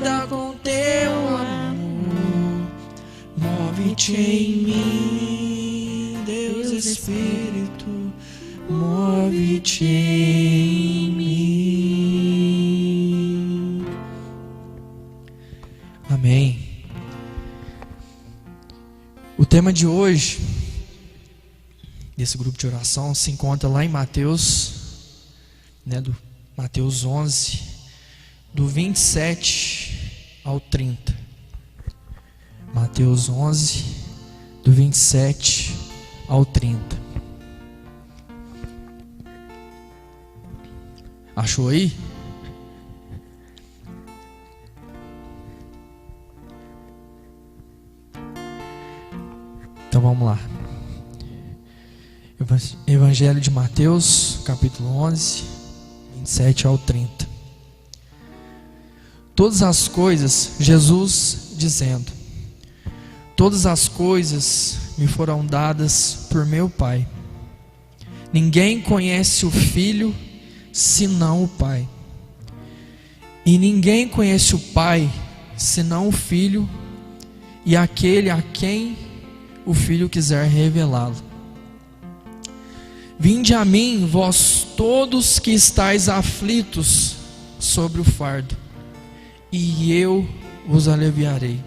vida com teu amor. Move-te em mim, Deus Espírito, move-te em mim. Amém. O tema de hoje, desse grupo de oração, se encontra lá em Mateus, do Mateus 11, do 27 ao 30. Mateus 11, do 27 ao 30. Achou aí? Então vamos lá. Evangelho de Mateus, capítulo 11, 27 ao 30. Todas as coisas, Jesus dizendo: todas as coisas me foram dadas por meu Pai. Ninguém conhece o Filho senão o Pai. E ninguém conhece o Pai senão o Filho e aquele a quem o Filho quiser revelá-lo. Vinde a mim, vós todos que estáis aflitos sobre o fardo, e eu vos aliviarei.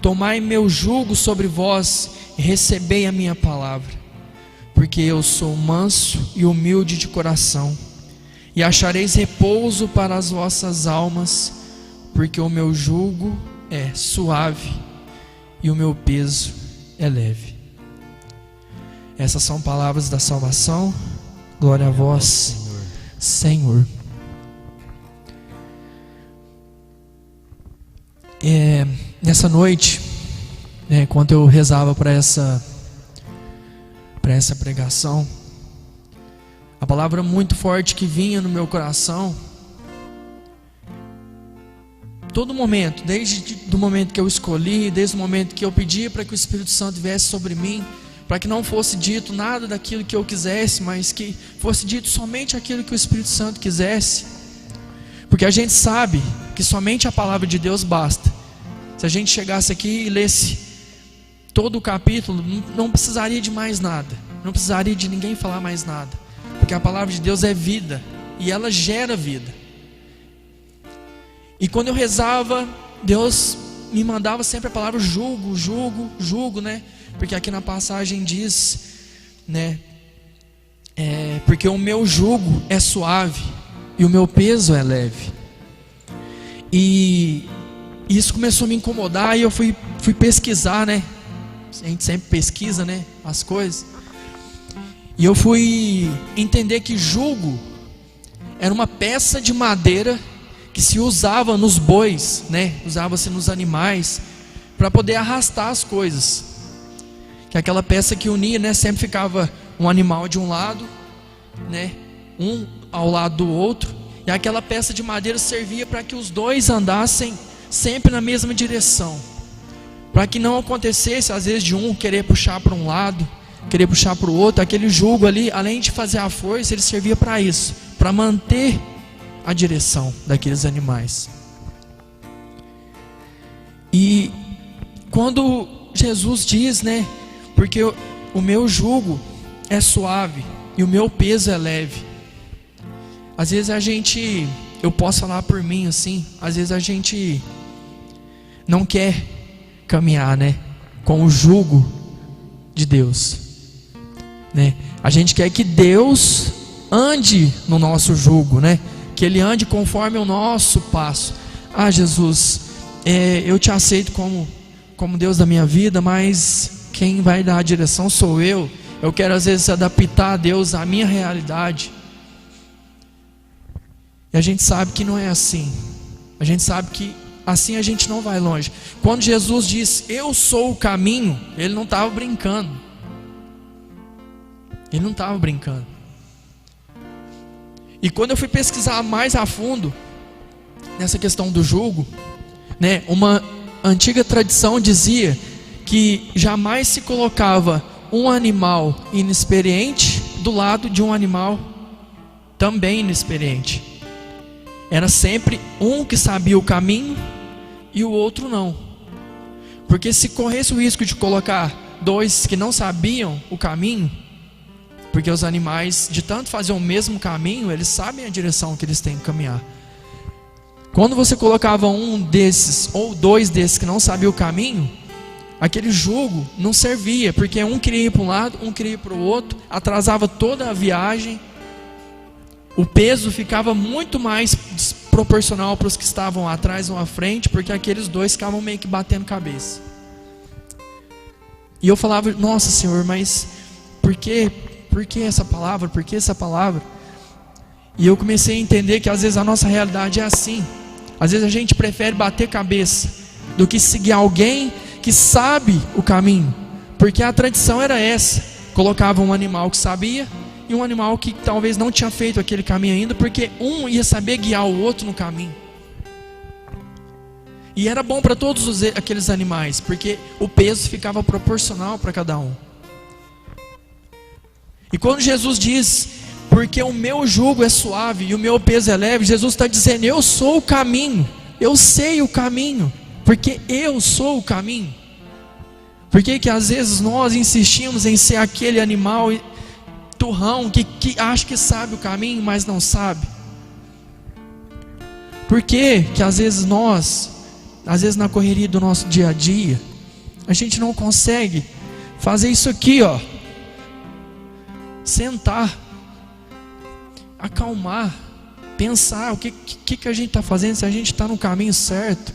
Tomai meu jugo sobre vós e recebei a minha palavra, porque eu sou manso e humilde de coração, e achareis repouso para as vossas almas, porque o meu jugo é suave e o meu peso é leve. Essas são palavras da salvação. Glória a vós, Senhor. Nessa noite, enquanto eu rezava para essa pregação, a palavra muito forte que vinha no meu coração, todo momento, desde o momento que eu escolhi, desde o momento que eu pedi para que o Espírito Santo viesse sobre mim, para que não fosse dito nada daquilo que eu quisesse, mas que fosse dito somente aquilo que o Espírito Santo quisesse, porque a gente sabe que somente a palavra de Deus basta. Se a gente chegasse aqui e lesse todo o capítulo, não precisaria de mais nada, não precisaria de ninguém falar mais nada, porque a palavra de Deus é vida, e ela gera vida. E quando eu rezava, Deus me mandava sempre a palavra jugo, porque aqui na passagem diz, porque o meu jugo é suave e o meu peso é leve. E isso começou a me incomodar, e eu fui pesquisar, a gente sempre pesquisa, as coisas. E eu fui entender que jugo era uma peça de madeira que se usava nos bois, usava-se nos animais, para poder arrastar as coisas. Que aquela peça que unia, sempre ficava um animal de um lado, um ao lado do outro, e aquela peça de madeira servia para que os dois andassem sempre na mesma direção, para que não acontecesse às vezes de um querer puxar para um lado, querer puxar para o outro. Aquele jugo ali, além de fazer a força, ele servia para isso, para manter a direção daqueles animais. E quando Jesus diz, porque o meu jugo é suave e o meu peso é leve. Às vezes eu posso falar por mim assim, às vezes a gente não quer caminhar, com o jugo de Deus, A gente quer que Deus ande no nosso jugo, que Ele ande conforme o nosso passo. Ah, Jesus, eu te aceito como Deus da minha vida, mas quem vai dar a direção sou eu. Eu quero às vezes adaptar a Deus à minha realidade. E a gente sabe que não é assim. A gente sabe que assim a gente não vai longe. Quando Jesus diz, eu sou o caminho, Ele não estava brincando. Ele não estava brincando. E quando eu fui pesquisar mais a fundo nessa questão do jugo, uma antiga tradição dizia que jamais se colocava um animal inexperiente do lado de um animal também inexperiente. era sempre um que sabia o caminho e o outro não. Porque se corresse o risco de colocar dois que não sabiam o caminho, porque os animais, de tanto fazer o mesmo caminho, eles sabem a direção que eles têm que caminhar. Quando você colocava um desses ou dois desses que não sabiam o caminho, aquele jugo não servia, porque um queria ir para um lado, um queria ir para o outro, atrasava toda a viagem, o peso ficava muito mais desproporcional para os que estavam atrás ou à frente, porque aqueles dois ficavam meio que batendo cabeça. E eu falava, nossa Senhor, mas por que essa palavra? Por que essa palavra? E eu comecei a entender que às vezes a nossa realidade é assim. Às vezes a gente prefere bater cabeça do que seguir alguém que sabe o caminho, porque a tradição era essa: colocava um animal que sabia e um animal que talvez não tinha feito aquele caminho ainda, porque um ia saber guiar o outro no caminho. E era bom para todos aqueles animais, porque o peso ficava proporcional para cada um. E quando Jesus diz, porque o meu jugo é suave e o meu peso é leve, Jesus está dizendo, eu sou o caminho, eu sei o caminho, porque eu sou o caminho. Por que às vezes nós insistimos em ser aquele animal turrão que acha que sabe o caminho, mas não sabe? Por que às vezes na correria do nosso dia a dia, a gente não consegue fazer isso aqui, ó, sentar, acalmar, pensar o que a gente está fazendo, se a gente está no caminho certo,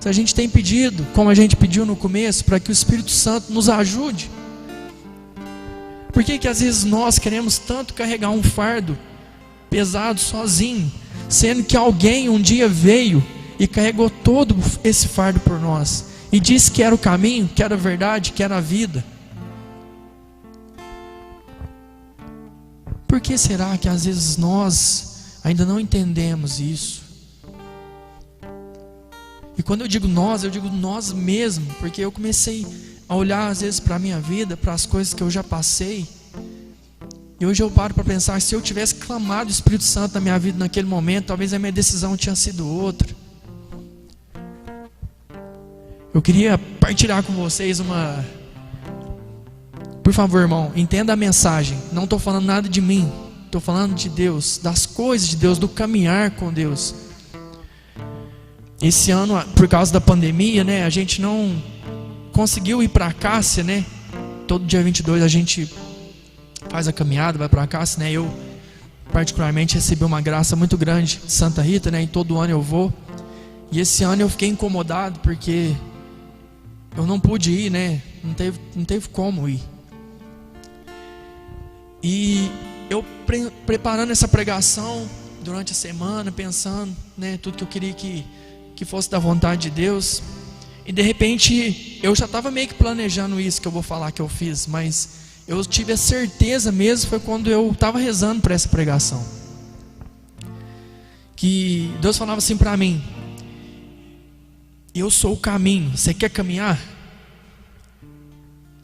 se a gente tem pedido, como a gente pediu no começo, para que o Espírito Santo nos ajude. Por que às vezes nós queremos tanto carregar um fardo pesado sozinho, sendo que alguém um dia veio e carregou todo esse fardo por nós, e disse que era o caminho, que era a verdade, que era a vida? Por que será que às vezes nós ainda não entendemos isso? E quando eu digo nós mesmos, porque eu comecei a olhar às vezes para a minha vida, para as coisas que eu já passei, e hoje eu paro para pensar, se eu tivesse clamado o Espírito Santo na minha vida naquele momento, talvez a minha decisão tinha sido outra. Eu queria partilhar com vocês uma... Por favor, irmão, entenda a mensagem. Não estou falando nada de mim, estou falando de Deus, das coisas de Deus, do caminhar com Deus. Esse ano, por causa da pandemia, né, a gente não conseguiu ir para a Cássia, né? Todo dia 22 a gente faz a caminhada, vai para a Cássia, né? Eu particularmente recebi uma graça muito grande de Santa Rita, né? E todo ano eu vou. E esse ano eu fiquei incomodado porque eu não pude ir, né? Não teve como ir. E eu preparando essa pregação durante a semana, pensando, né, tudo que eu queria que fosse da vontade de Deus. E de repente eu já estava meio que planejando isso que eu vou falar que eu fiz, mas eu tive a certeza mesmo, foi quando eu estava rezando para essa pregação, que Deus falava assim para mim: eu sou o caminho, você quer caminhar?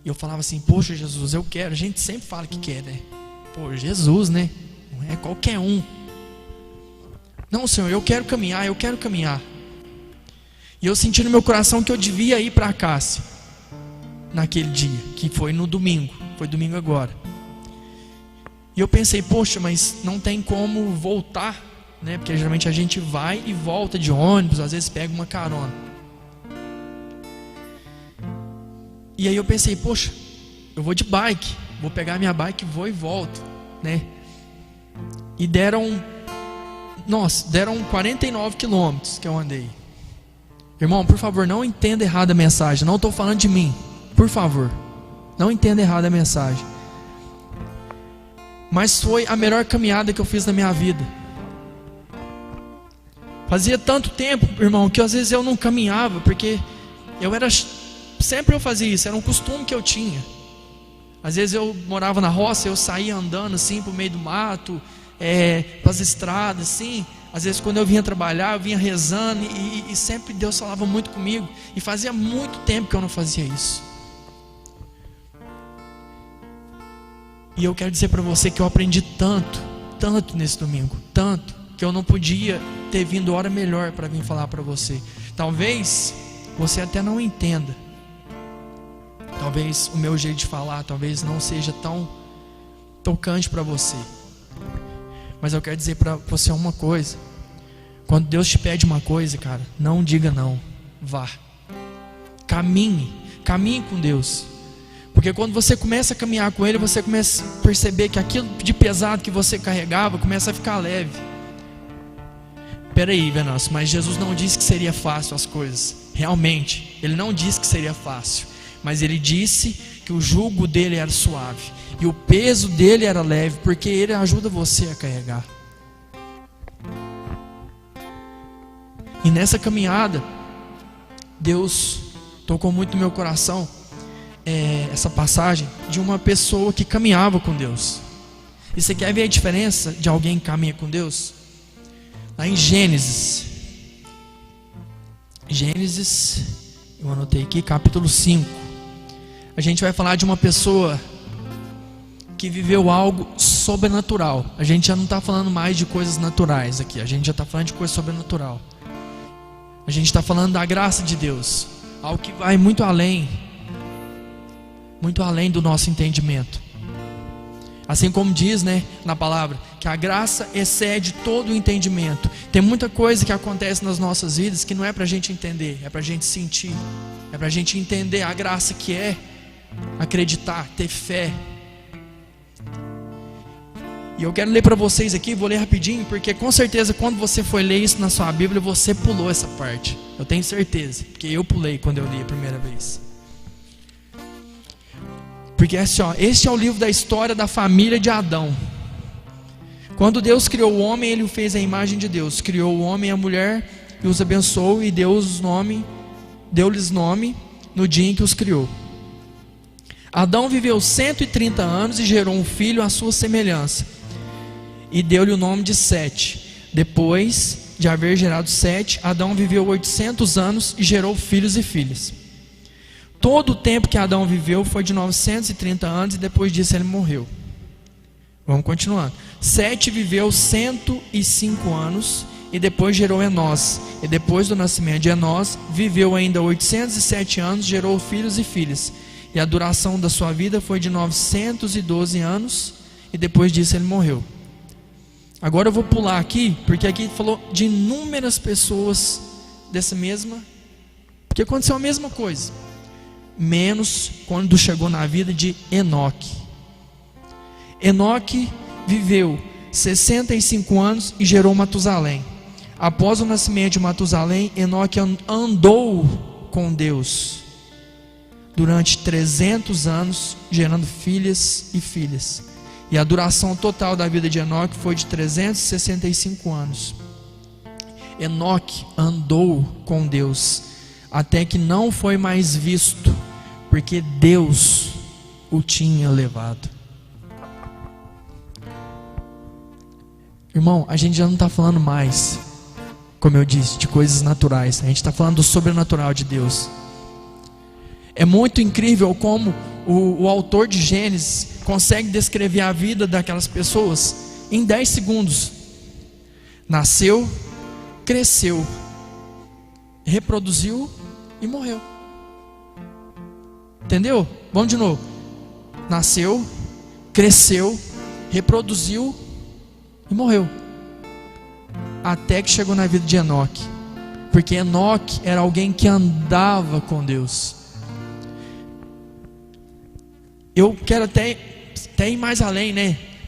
E eu falava assim, poxa Jesus, eu quero. A gente sempre fala que quer, né? Pô, Jesus, né? Não é qualquer um. Não, Senhor, eu quero caminhar, eu quero caminhar. E eu senti no meu coração que eu devia ir para a Cássia naquele dia, que foi no domingo, foi domingo agora. E eu pensei, poxa, mas não tem como voltar, né? Porque geralmente a gente vai e volta de ônibus, às vezes pega uma carona. E aí eu pensei, poxa, eu vou de bike, vou pegar minha bike, vou e volto, né? E deram 49 quilômetros que eu andei. Irmão, por favor, não entenda errado a mensagem, não estou falando de mim, por favor, não entenda errado a mensagem. Mas foi a melhor caminhada que eu fiz na minha vida. Fazia tanto tempo, irmão, que às vezes eu não caminhava, porque sempre eu fazia isso, era um costume que eu tinha. Às vezes eu morava na roça, eu saía andando assim pro meio do mato, pelas estradas assim. Às vezes quando eu vinha trabalhar, eu vinha rezando e sempre Deus falava muito comigo. E fazia muito tempo que eu não fazia isso. E eu quero dizer para você que eu aprendi tanto nesse domingo, tanto. que eu não podia ter vindo hora melhor para vir falar para você. Talvez você até não entenda. Talvez o meu jeito de falar, talvez não seja tão tocante para você. Mas eu quero dizer para você uma coisa. Quando Deus te pede uma coisa, cara, não diga não. Vá. Caminhe com Deus. Porque quando você começa a caminhar com Ele, você começa a perceber que aquilo de pesado que você carregava começa a ficar leve. Peraí, Venâncio, mas Jesus não disse que seria fácil as coisas. Realmente, Ele não disse que seria fácil. Mas Ele disse que o jugo dele era suave. E o peso dele era leve, porque Ele ajuda você a carregar. E nessa caminhada, Deus tocou muito no meu coração essa passagem de uma pessoa que caminhava com Deus. E você quer ver a diferença de alguém que caminha com Deus? Lá em Gênesis, eu anotei aqui, capítulo 5. A gente vai falar de uma pessoa que viveu algo sobrenatural. A gente já não está falando mais de coisas naturais aqui, a gente já está falando de coisa sobrenatural. A gente está falando da graça de Deus, algo que vai muito além do nosso entendimento. Assim como diz, na palavra, que a graça excede todo o entendimento. Tem muita coisa que acontece nas nossas vidas que não é para a gente entender, é para a gente sentir, é para a gente entender a graça que é acreditar, ter fé. E eu quero ler para vocês aqui, vou ler rapidinho, porque com certeza quando você for ler isso na sua Bíblia, você pulou essa parte. Eu tenho certeza, porque eu pulei quando eu li a primeira vez. Porque este é o livro da história da família de Adão. Quando Deus criou o homem, Ele o fez à imagem de Deus. Criou o homem e a mulher e os abençoou e deu-lhes nome no dia em que os criou. Adão viveu 130 anos e gerou um filho à sua semelhança. E deu-lhe o nome de Sete. Depois de haver gerado Sete, Adão viveu 800 anos e gerou filhos e filhas. Todo o tempo que Adão viveu foi de 930 anos e depois disso ele morreu. Vamos continuando. Sete viveu 105 anos e depois gerou Enós. E depois do nascimento de Enós, viveu ainda 807 anos, gerou filhos e filhas. E a duração da sua vida foi de 912 anos e depois disso ele morreu. Agora eu vou pular aqui, porque aqui falou de inúmeras pessoas dessa mesma, porque aconteceu a mesma coisa, menos quando chegou na vida de Enoque. Enoque viveu 65 anos e gerou Matusalém. Após o nascimento de Matusalém, Enoque andou com Deus durante 300 anos, gerando filhas e filhas. E a duração total da vida de Enoque foi de 365 anos. Enoque andou com Deus até que não foi mais visto, porque Deus o tinha levado. Irmão, a gente já não está falando mais, como eu disse, de coisas naturais. A gente está falando do sobrenatural de Deus. É muito incrível como o autor de Gênesis consegue descrever a vida daquelas pessoas em 10 segundos. Nasceu, cresceu, reproduziu e morreu. Entendeu? Vamos de novo. Nasceu, cresceu, reproduziu e morreu. Até que chegou na vida de Enoque. Porque Enoque era alguém que andava com Deus. Eu quero até ir mais além,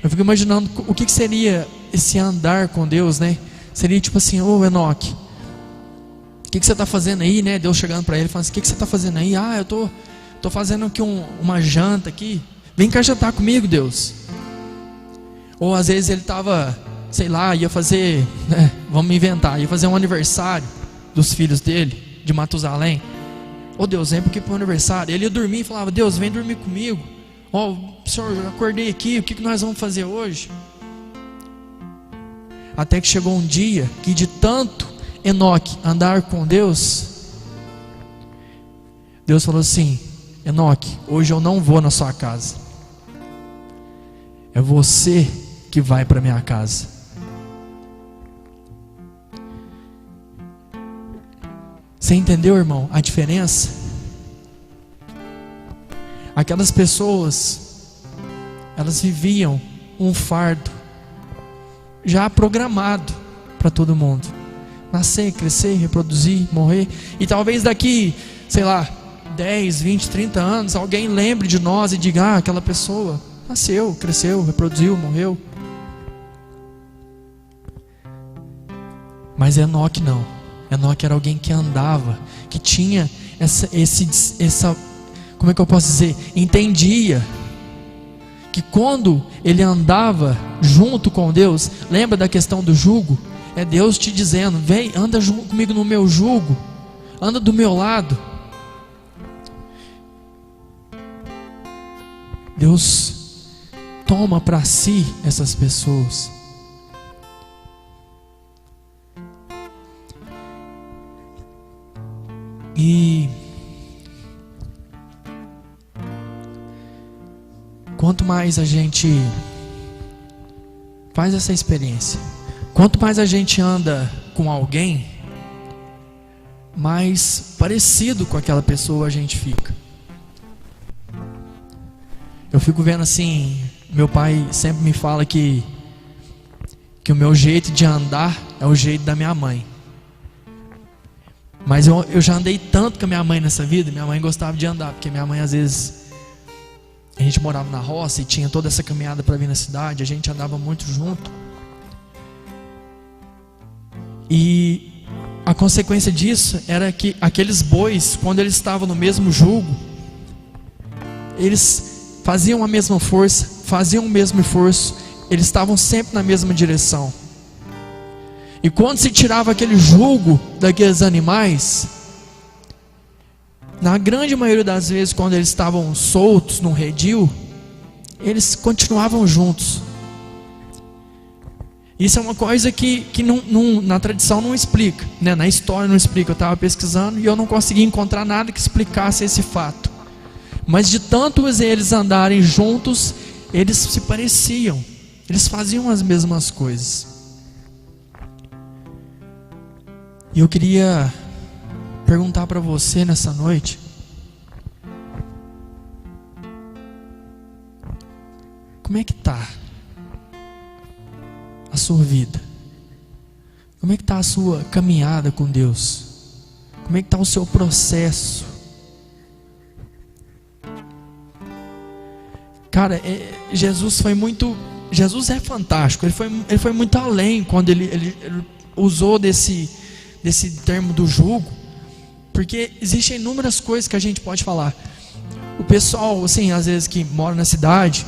Eu fico imaginando o que seria esse andar com Deus, Seria tipo assim: ô Enoque, o que você está fazendo aí, Deus chegando para ele, falando assim: o que você está fazendo aí? Ah, eu tô fazendo aqui uma janta aqui. Vem cá jantar comigo, Deus. Ou às vezes ele estava, sei lá, ia fazer, vamos inventar, ia fazer um aniversário dos filhos dele, de Matusalém. Ô Deus, vem porque para o aniversário. Ele ia dormir e falava: Deus, vem dormir comigo. Senhor, eu acordei aqui, o que nós vamos fazer hoje? Até que chegou um dia que, de tanto Enoque andar com Deus, Deus falou assim: Enoque, hoje eu não vou na sua casa. É você que vai para minha casa. Você entendeu, irmão, a diferença? Aquelas pessoas, elas viviam um fardo já programado para todo mundo: nascer, crescer, reproduzir, morrer. E talvez daqui, sei lá, 10, 20, 30 anos, alguém lembre de nós e diga: ah, aquela pessoa nasceu, cresceu, reproduziu, morreu. Mas Enoque não. Enoque era alguém que andava, que tinha essa, como é que eu posso dizer? Entendia que quando ele andava junto com Deus, lembra da questão do jugo? É Deus te dizendo: vem, anda junto comigo no meu jugo, anda do meu lado. Deus toma para si essas pessoas. E quanto mais a gente faz essa experiência, quanto mais a gente anda com alguém, mais parecido com aquela pessoa a gente fica. Eu fico vendo assim, meu pai sempre me fala que o meu jeito de andar é o jeito da minha mãe. Mas eu já andei tanto com a minha mãe nessa vida. Minha mãe gostava de andar, porque minha mãe às vezes, a gente morava na roça e tinha toda essa caminhada para vir na cidade. A gente andava muito junto. E a consequência disso era que aqueles bois, quando eles estavam no mesmo jugo, eles faziam a mesma força, faziam o mesmo esforço, eles estavam sempre na mesma direção. E quando se tirava aquele jugo daqueles animais, na grande maioria das vezes, quando eles estavam soltos num redil, eles continuavam juntos. Isso é uma coisa que na tradição não explica, né? Na história não explica. Eu estava pesquisando e eu não consegui encontrar nada que explicasse esse fato. Mas de tantos eles andarem juntos, eles se pareciam, eles faziam as mesmas coisas. E eu queria perguntar para você nessa noite: como é que está a sua vida? Como é que está a sua caminhada com Deus? Como é que está o seu processo? Cara, Jesus é fantástico. Ele foi muito além quando ele usou desse termo do jugo, porque existem inúmeras coisas que a gente pode falar. O pessoal, assim, às vezes que mora na cidade,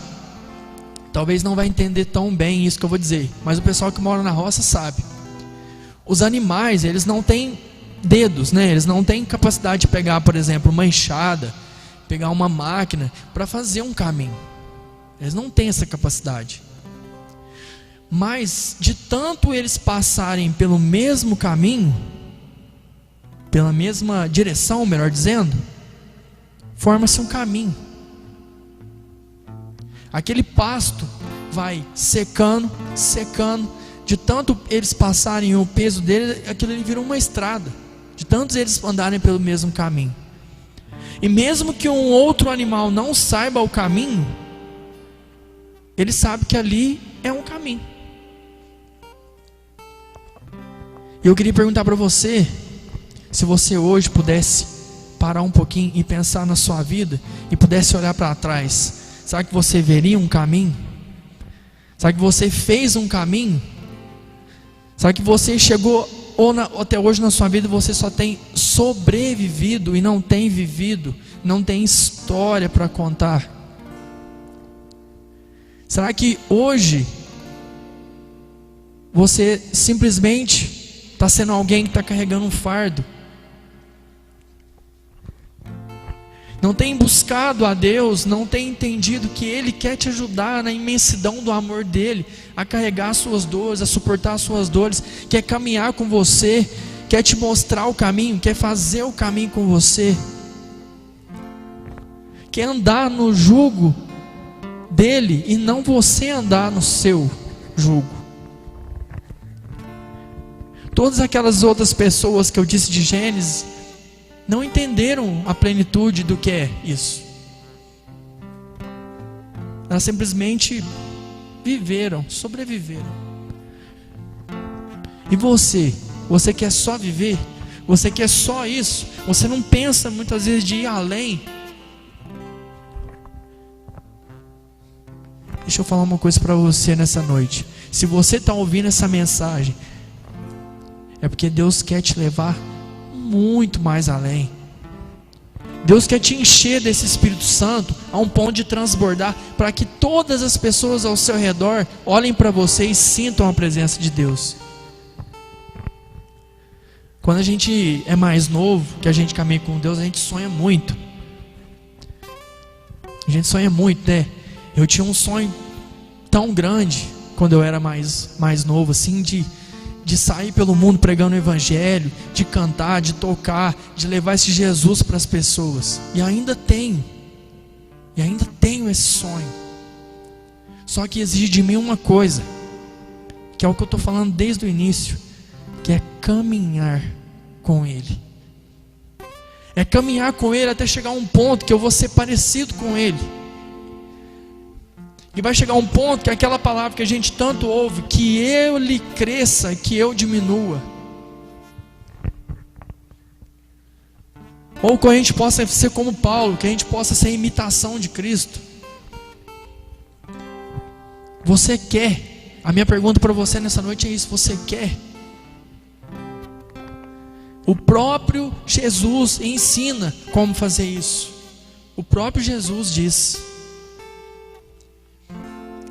talvez não vai entender tão bem isso que eu vou dizer, mas o pessoal que mora na roça sabe. Os animais, eles não têm dedos, né? Eles não têm capacidade de pegar, por exemplo, uma enxada, pegar uma máquina para fazer um caminho. Eles não têm essa capacidade. Mas de tanto eles passarem pelo mesmo caminho, pela mesma direção, melhor dizendo, forma-se um caminho. Aquele pasto vai secando, secando. De tanto eles passarem o peso dele, aquilo ali vira uma estrada. De tantos eles andarem pelo mesmo caminho. E mesmo que um outro animal não saiba o caminho, ele sabe que ali é um caminho. E eu queria perguntar para você, se você hoje pudesse parar um pouquinho e pensar na sua vida e pudesse olhar para trás, será que você veria um caminho? Será que você fez um caminho? Será que você chegou até hoje na sua vida você só tem sobrevivido e não tem vivido, não tem história para contar? Será que hoje você simplesmente está sendo alguém que está carregando um fardo? Não tem buscado a Deus, não tem entendido que Ele quer te ajudar na imensidão do amor dEle, a carregar as suas dores, a suportar as suas dores, quer caminhar com você, quer te mostrar o caminho, quer fazer o caminho com você, quer andar no jugo dEle e não você andar no seu jugo. Todas aquelas outras pessoas que eu disse de Gênesis, não entenderam a plenitude do que é isso. Elas simplesmente viveram, sobreviveram. E você quer só viver? Você quer só isso? Você não pensa muitas vezes de ir além? Deixa eu falar uma coisa para você nessa noite. Se você está ouvindo essa mensagem, é porque Deus quer te levar muito mais além. Deus quer te encher desse Espírito Santo a um ponto de transbordar, para que todas as pessoas ao seu redor olhem para você e sintam a presença de Deus. Quando a gente é mais novo, que a gente caminha com Deus, a gente sonha muito. A gente sonha muito, né? Eu tinha um sonho tão grande quando eu era mais novo, assim, de sair pelo mundo pregando o Evangelho, de cantar, de tocar, de levar esse Jesus para as pessoas. E ainda tenho esse sonho. Só que exige de mim uma coisa, que é o que eu estou falando desde o início, que é caminhar com Ele. É caminhar com Ele até chegar a um ponto que eu vou ser parecido com Ele. E vai chegar um ponto que aquela palavra que a gente tanto ouve, que Ele cresça, que eu diminua. Ou que a gente possa ser como Paulo, que a gente possa ser imitação de Cristo. Você quer? A minha pergunta para você nessa noite é isso: você quer? O próprio Jesus ensina como fazer isso. O próprio Jesus diz.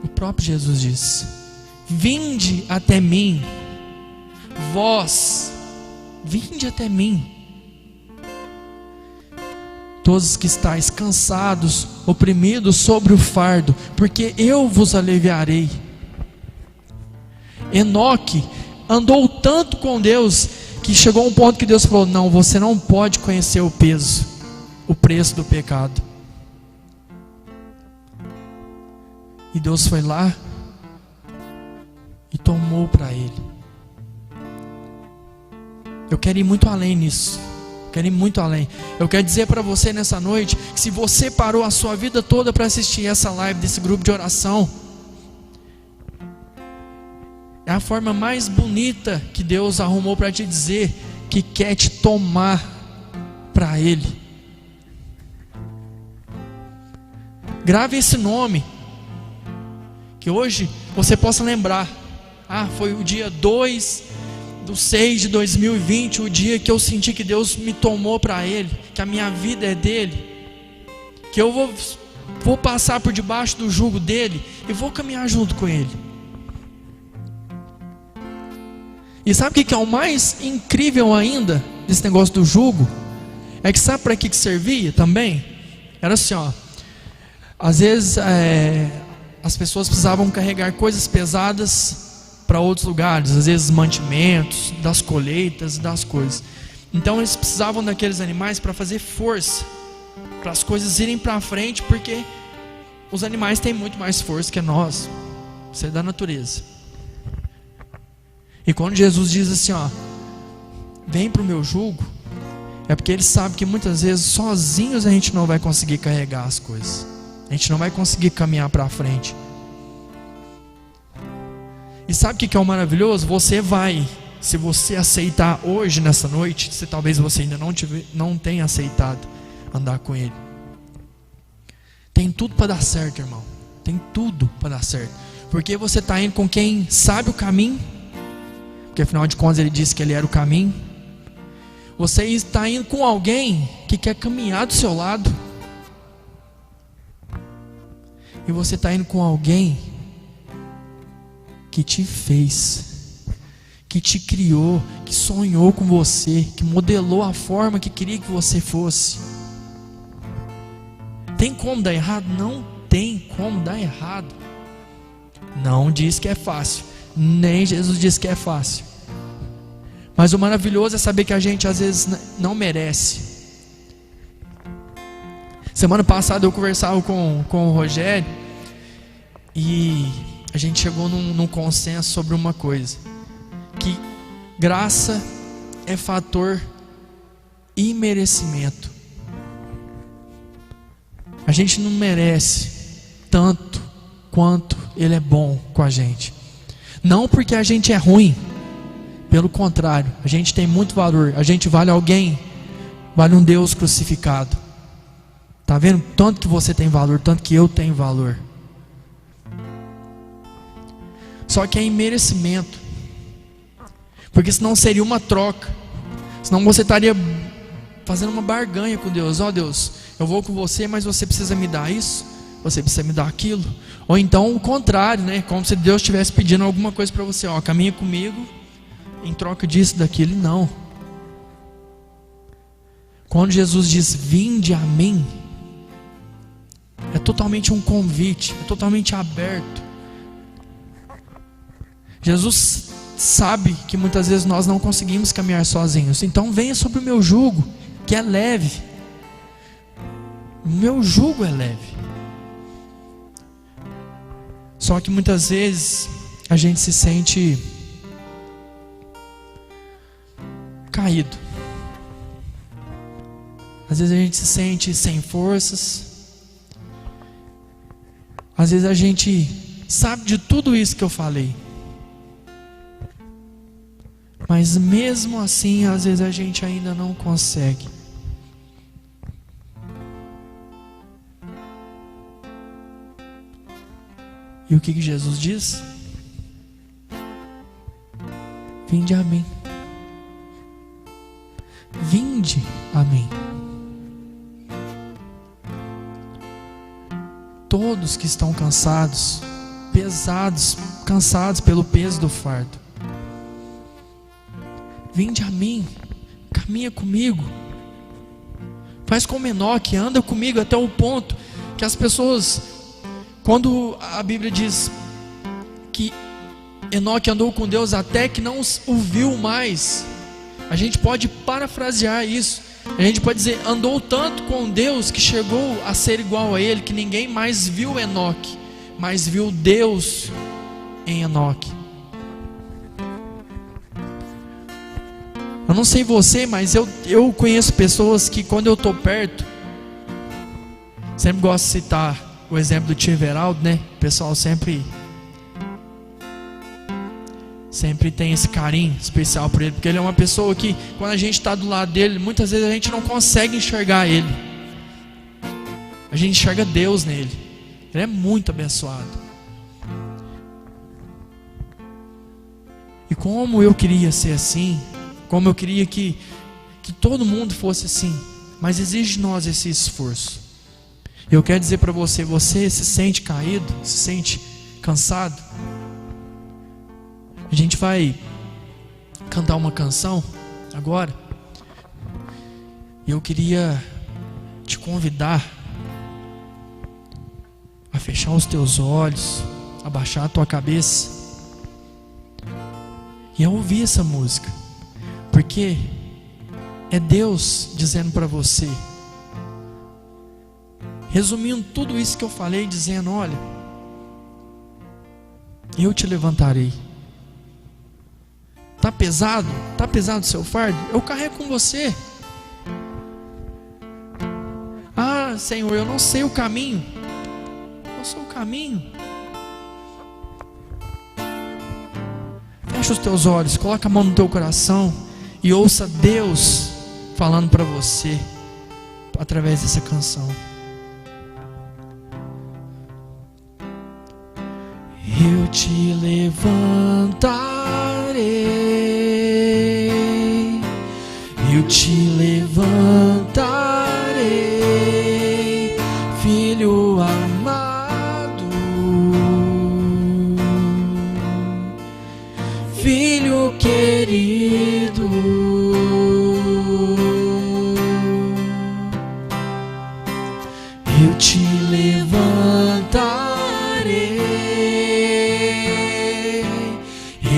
O próprio Jesus diz: vinde até mim, vós, vinde até mim, todos que estáis cansados, oprimidos sobre o fardo, porque eu vos aliviarei. Enoque andou tanto com Deus, que chegou a um ponto que Deus falou: não, você não pode conhecer o preço do pecado. E Deus foi lá e tomou para ele. Eu quero ir muito além nisso. Quero ir muito além. Eu quero dizer para você nessa noite que se você parou a sua vida toda para assistir essa live desse grupo de oração, é a forma mais bonita que Deus arrumou para te dizer que quer te tomar para Ele. Grave esse nome, que hoje você possa lembrar: foi o dia 2/6/2020, o dia que eu senti que Deus me tomou para Ele, que a minha vida é dele, que eu vou passar por debaixo do jugo dele e vou caminhar junto com Ele. E sabe o que é o mais incrível ainda desse negócio do jugo? É que sabe para que servia também? Era assim, às vezes as pessoas precisavam carregar coisas pesadas para outros lugares, às vezes mantimentos, das colheitas, das coisas. Então eles precisavam daqueles animais para fazer força, para as coisas irem para frente, porque os animais têm muito mais força que nós, isso é da natureza. E quando Jesus diz assim, vem para o meu jugo, é porque Ele sabe que muitas vezes sozinhos a gente não vai conseguir carregar as coisas, a gente não vai conseguir caminhar para frente. E sabe o que é o maravilhoso? Você vai, se você aceitar hoje, nessa noite, se talvez você ainda não tenha aceitado andar com Ele, tem tudo para dar certo, irmão. Tem tudo para dar certo, porque você está indo com quem sabe o caminho, porque afinal de contas Ele disse que Ele era o caminho. Você está indo com alguém que quer caminhar do seu lado, e você está indo com alguém que te fez, que te criou, que sonhou com você, que modelou a forma que queria que você fosse. Tem como dar errado? Não tem como dar errado. Não diz que é fácil, nem Jesus diz que é fácil. Mas o maravilhoso é saber que a gente às vezes não merece. Semana passada eu conversava com o Rogério, e a gente chegou num consenso sobre uma coisa: que graça é fator imerecimento. A gente não merece tanto quanto Ele é bom com a gente. Não porque a gente é ruim, pelo contrário, a gente tem muito valor. A gente vale alguém, vale um Deus crucificado. Tá vendo? Tanto que você tem valor, tanto que eu tenho valor. Só que é imerecimento, porque senão seria uma troca. Senão você estaria fazendo uma barganha com Deus. Ó Deus, eu vou com você, mas você precisa me dar isso, você precisa me dar aquilo. Ou então o contrário, né? Como se Deus estivesse pedindo alguma coisa para você. Ó, caminha comigo em troca disso, daquilo. Não. Quando Jesus diz vinde a mim, é totalmente um convite, é totalmente aberto. Jesus sabe que muitas vezes nós não conseguimos caminhar sozinhos. Então venha sobre o meu jugo, que é leve. O meu jugo é leve. Só que muitas vezes a gente se sente caído. Às vezes a gente se sente sem forças. Às vezes a gente sabe de tudo isso que eu falei. Mas mesmo assim, às vezes a gente ainda não consegue. E o que Jesus diz? Vinde a mim. Vinde a mim. Todos que estão cansados, pesados, cansados pelo peso do fardo. Vinde a mim, caminha comigo. Faz como Enoque, anda comigo até o ponto que as pessoas, quando a Bíblia diz que Enoque andou com Deus até que não o viu mais, a gente pode parafrasear isso. A gente pode dizer, andou tanto com Deus que chegou a ser igual a ele, que ninguém mais viu Enoque, mas viu Deus em Enoque. Eu não sei você, mas eu conheço pessoas que quando eu estou perto, sempre gosto de citar o exemplo do tio Everaldo, né? O pessoal sempre tem esse carinho especial por ele, porque ele é uma pessoa que quando a gente está do lado dele, muitas vezes a gente não consegue enxergar ele. A gente enxerga Deus nele. Ele é muito abençoado. E como eu queria ser assim, como eu queria que todo mundo fosse assim, mas exige de nós esse esforço. Eu quero dizer para você, você se sente caído, se sente cansado? A gente vai cantar uma canção agora. E eu queria te convidar a fechar os teus olhos, a baixar a tua cabeça e a ouvir essa música. Porque é Deus dizendo para você, resumindo tudo isso que eu falei, dizendo, olha, eu te levantarei. Está pesado? Está pesado o seu fardo? Eu carrego com você. Ah, Senhor, eu não sei o caminho. Eu sou o caminho. Fecha os teus olhos, coloca a mão no teu coração e ouça Deus falando para você através dessa canção. Eu te levantarei, eu te levantarei, filho amado, filho querido. Eu te levantarei,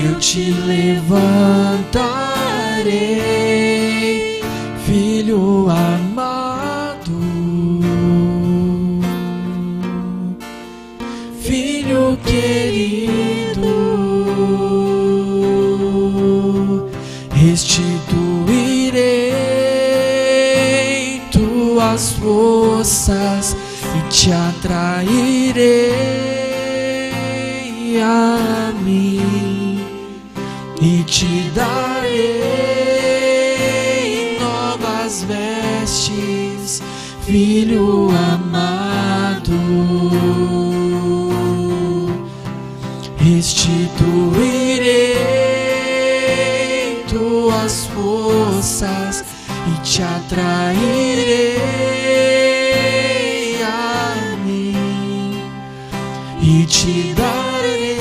eu te levantarei, filho amado, filho querido, restituirei tuas forças e te atrairei a mim e te darei novas vestes, filho amado. Restituirei tuas forças e te atrairei a mim e te darei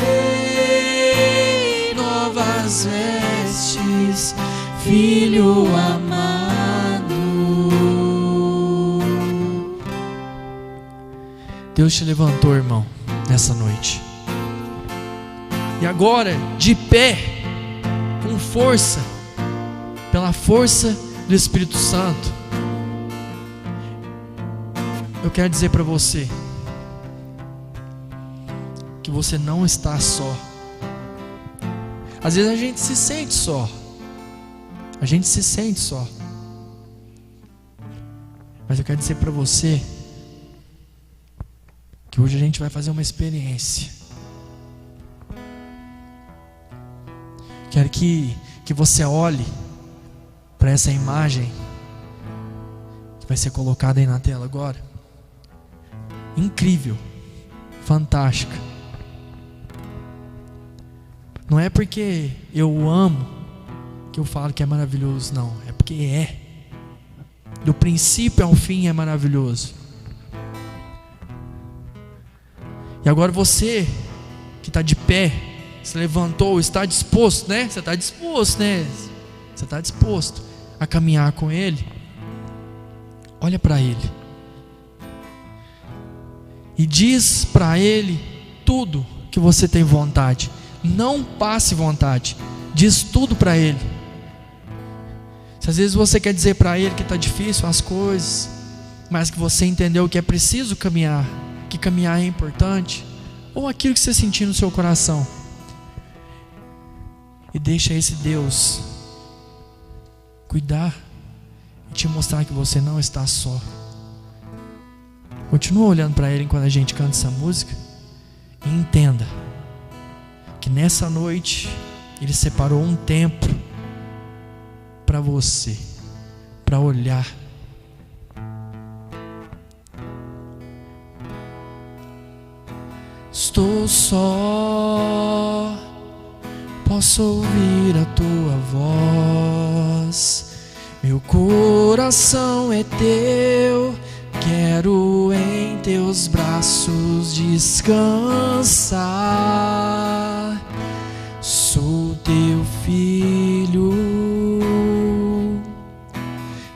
novas vestes, filho amado. Deus te levantou, irmão, nessa noite. E agora, de pé, com força, pela força do Espírito Santo, eu quero dizer para você que você não está só. Às vezes a gente se sente só. A gente se sente só. Mas eu quero dizer para você que hoje a gente vai fazer uma experiência. Quero que você olhe para essa imagem que vai ser colocada aí na tela agora. Incrível, fantástica. Não é porque eu amo que eu falo que é maravilhoso, não. É porque é. Do princípio ao fim é maravilhoso. E agora você que está de pé, se levantou, está disposto, né? Você está disposto, né? Você está disposto a caminhar com Ele? Olha para Ele e diz para Ele tudo que você tem vontade. Não passe vontade, diz tudo para Ele. Se às vezes você quer dizer para Ele que está difícil as coisas, mas que você entendeu que é preciso caminhar, que caminhar é importante, ou aquilo que você sentir no seu coração, e deixa esse Deus cuidar e te mostrar que você não está só. Continua olhando para Ele enquanto a gente canta essa música, e entenda que nessa noite Ele separou um tempo para você, para olhar. Estou só, posso ouvir a tua voz, meu coração é teu, quero em teus braços descansar. Sou teu filho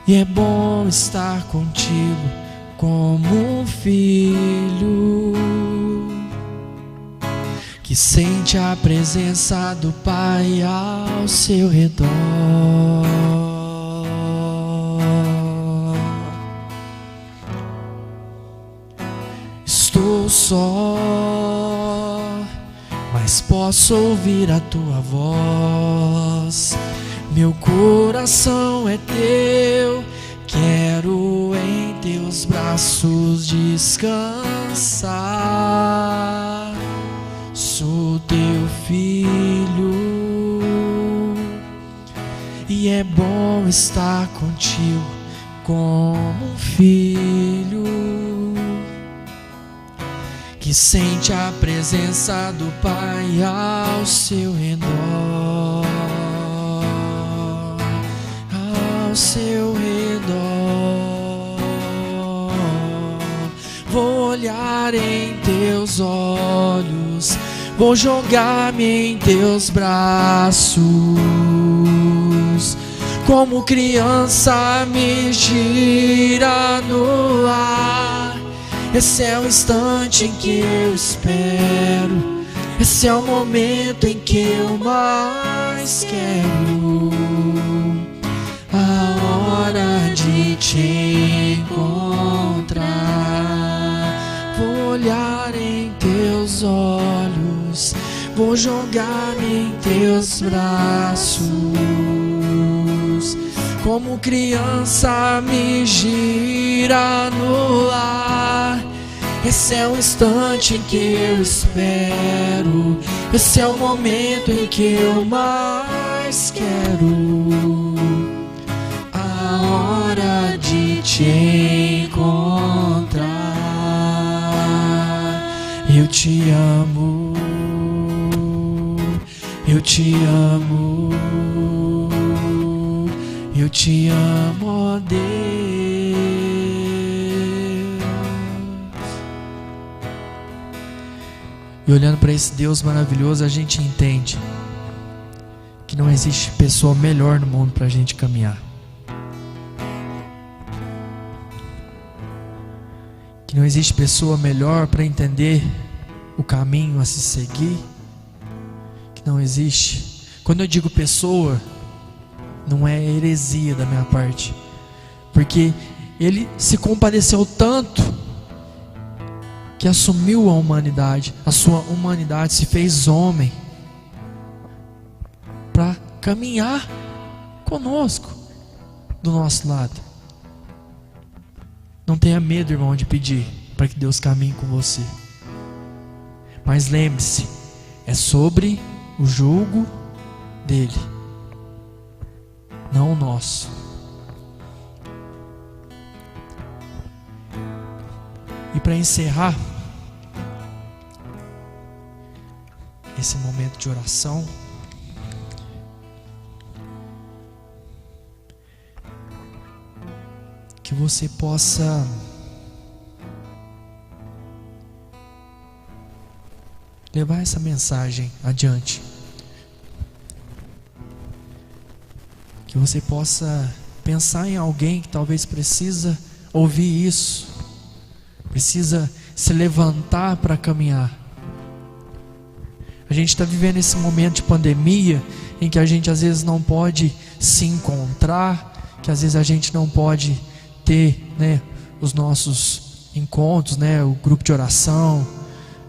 e é bom estar contigo como um filho que sente a presença do Pai ao seu redor. Estou só, mas posso ouvir a tua voz. Meu coração é teu, quero em teus braços descansar. Sou teu filho e é bom estar contigo como um filho que sente a presença do Pai ao seu redor, ao seu redor. Vou olhar em teus olhos, vou jogar-me em teus braços, como criança me gira no ar. Esse é o instante em que eu espero, esse é o momento em que eu mais quero, a hora de te encontrar. Vou olhar em teus olhos, vou jogar-me em teus braços, Como criança me gira no lar. Esse é o instante em que eu espero. Esse é o momento em que eu mais quero. A hora de te encontrar. Eu te amo. Eu te amo. Eu te amo, ó Deus. E olhando para esse Deus maravilhoso, a gente entende que não existe pessoa melhor no mundo para a gente caminhar. Que não existe pessoa melhor para entender o caminho a se seguir. Que não existe. Quando eu digo pessoa, não é heresia da minha parte, porque Ele se compadeceu tanto que assumiu a humanidade, a sua humanidade, se fez homem para caminhar conosco, do nosso lado. Não tenha medo, irmão, de pedir para que Deus caminhe com você, mas lembre-se, é sobre o jugo dele, não o nosso. E para encerrar esse momento de oração, que você possa levar essa mensagem adiante. Que você possa pensar em alguém que talvez precisa ouvir isso, precisa se levantar para caminhar. A gente está vivendo esse momento de pandemia em que a gente às vezes não pode se encontrar, que às vezes a gente não pode ter, né, os nossos encontros, né, o grupo de oração,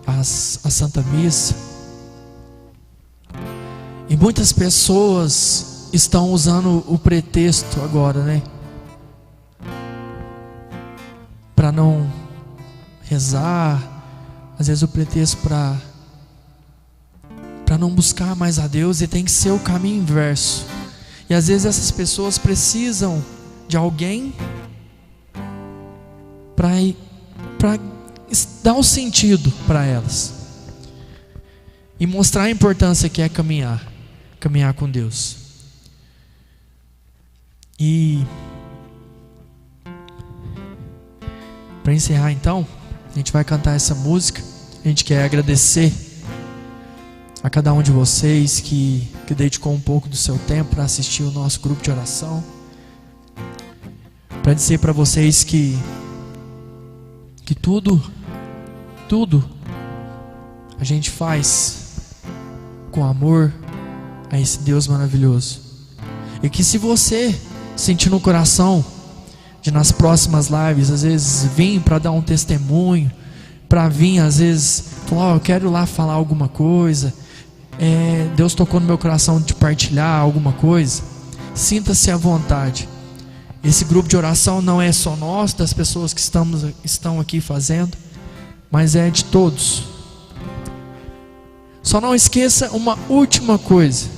a Santa Missa. E muitas pessoas estão usando o pretexto agora, né, para não rezar, às vezes o pretexto para não buscar mais a Deus, e tem que ser o caminho inverso. E às vezes essas pessoas precisam de alguém para dar um sentido para elas e mostrar a importância que é caminhar com Deus. E para encerrar, então, a gente vai cantar essa música. A gente quer agradecer a cada um de vocês que dedicou um pouco do seu tempo para assistir o nosso grupo de oração. Para dizer para vocês que tudo a gente faz com amor a esse Deus maravilhoso. E que se você sentir no coração de nas próximas lives, às vezes vir para dar um testemunho, para vir às vezes falar, eu quero ir lá falar alguma coisa, Deus tocou no meu coração de partilhar alguma coisa, sinta-se à vontade. Esse grupo de oração não é só nosso, das pessoas que estão aqui fazendo, mas é de todos. Só não esqueça uma última coisa: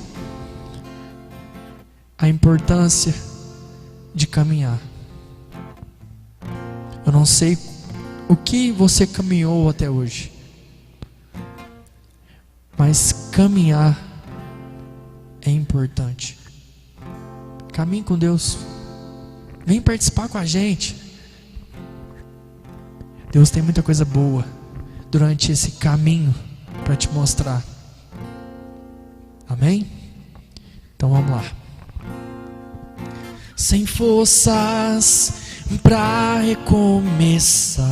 a importância de caminhar. Eu não sei o que você caminhou até hoje, mas caminhar é importante. Caminhe com Deus. Vem participar com a gente. Deus tem muita coisa boa durante esse caminho para te mostrar. Amém? Então vamos lá. Sem forças para recomeçar.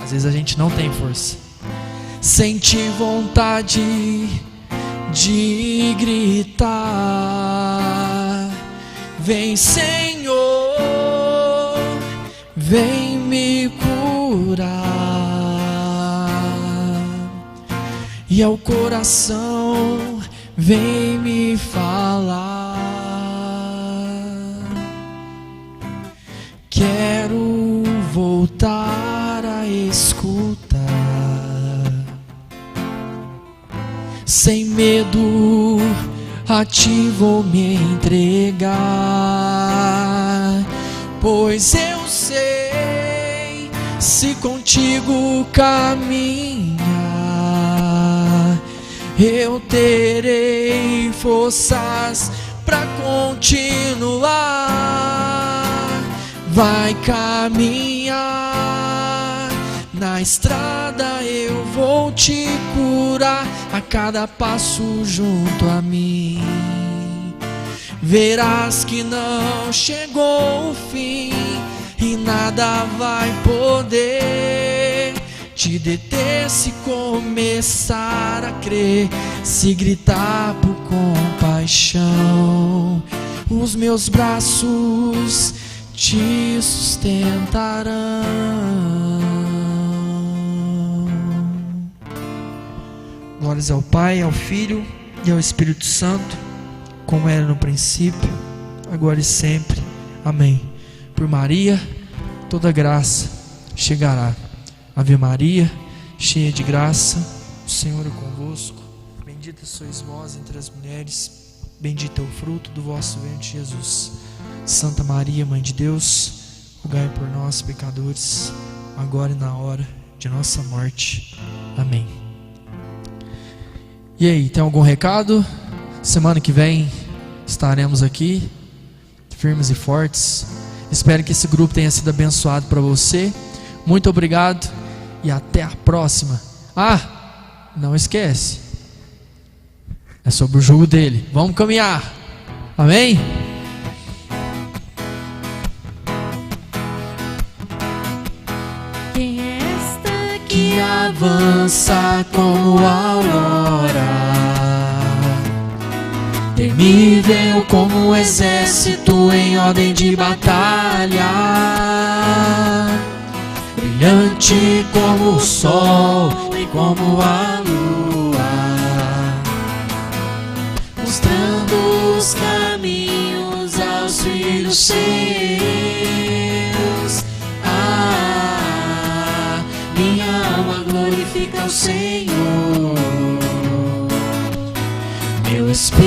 Às vezes a gente não tem força. Sente vontade de gritar: vem, Senhor, vem me curar. E ao coração vem me falar: quero voltar a escutar, sem medo a ti vou me entregar, pois eu sei, se contigo caminhar, eu terei forças pra continuar. Vai caminhar na estrada, eu vou te curar a cada passo junto a mim. Verás que não chegou o fim e nada vai poder te deter se começar a crer, se gritar por compaixão. Os meus braços te sustentarão. Glórias ao Pai, ao Filho e ao Espírito Santo, como era no princípio, agora e sempre. Amém. Por Maria, toda graça chegará. Ave Maria, cheia de graça, o Senhor é convosco. Bendita sois vós entre as mulheres, bendito é o fruto do vosso ventre, Jesus. Santa Maria, Mãe de Deus, rogai por nós, pecadores, agora e na hora de nossa morte. Amém. E aí, tem algum recado? Semana que vem estaremos aqui, firmes e fortes. Espero que esse grupo tenha sido abençoado para você. Muito obrigado e até a próxima. Ah, não esquece, é sobre o jugo dele. Vamos caminhar. Amém? Quem é esta Que avança como a aurora, temível como um exército em ordem de batalha, brilhante como o sol e como a lua, mostrando os caminhos aos filhos seus. Minha alma glorifica o Senhor, meu espírito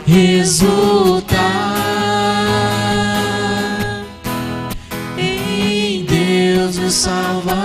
exulta em Deus meu Salvador.